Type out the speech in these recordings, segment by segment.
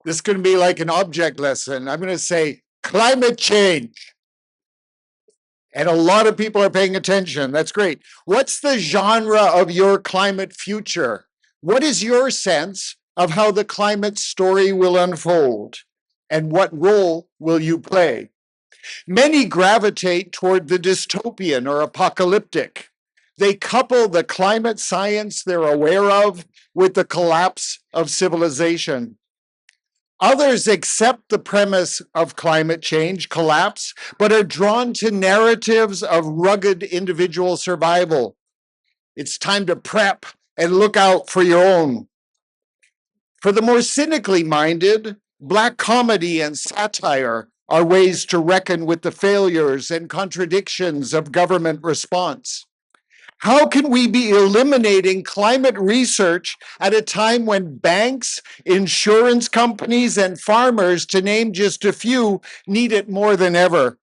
This is going to be like an object lesson. I'm going to say climate change. And a lot of people are paying attention. That's great. What's the genre of your climate future? What is your sense of how the climate story will unfold? And what role will you play? Many gravitate toward the dystopian or apocalyptic. They couple the climate science they're aware of with the collapse of civilization. Others accept the premise of climate change collapse, but are drawn to narratives of rugged individual survival. It's time to prep and look out for your own. For the more cynically minded, Black comedy and satire are ways to reckon with the failures and contradictions of government response. How can we be eliminating climate research at a time when banks, insurance companies, and farmers, to name just a few, need it more than ever?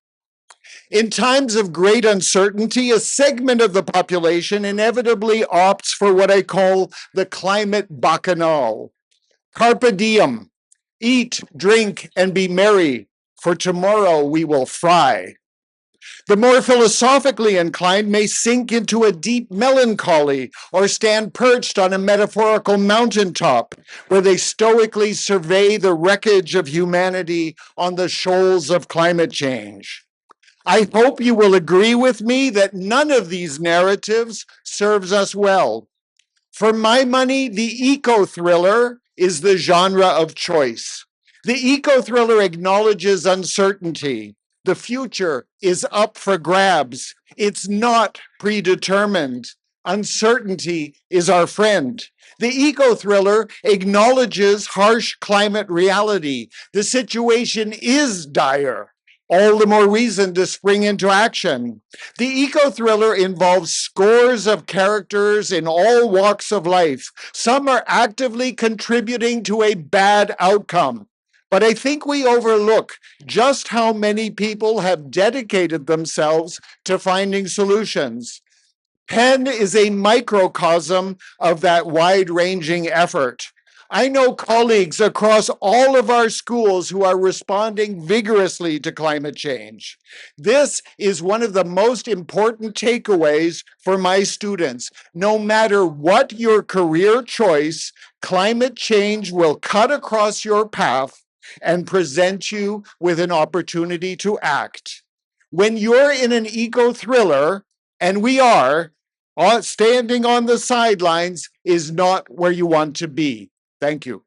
In times of great uncertainty, a segment of the population inevitably opts for what I call the climate bacchanal. Carpe diem, eat, drink, and be merry, for tomorrow we will fry. The more philosophically inclined may sink into a deep melancholy or stand perched on a metaphorical mountaintop where they stoically survey the wreckage of humanity on the shoals of climate change. I hope you will agree with me that none of these narratives serves us well. For my money, the eco-thriller is the genre of choice. The eco-thriller acknowledges uncertainty. The future is up for grabs. It's not predetermined. Uncertainty is our friend. The eco-thriller acknowledges harsh climate reality. The situation is dire. All the more reason to spring into action. The eco-thriller involves scores of characters in all walks of life. Some are actively contributing to a bad outcome. But I think we overlook just how many people have dedicated themselves to finding solutions. Penn is a microcosm of that wide-ranging effort. I know colleagues across all of our schools who are responding vigorously to climate change. This is one of the most important takeaways for my students. No matter what your career choice, climate change will cut across your path and present you with an opportunity to act. When you're in an eco-thriller, and we are, standing on the sidelines is not where you want to be. Thank you.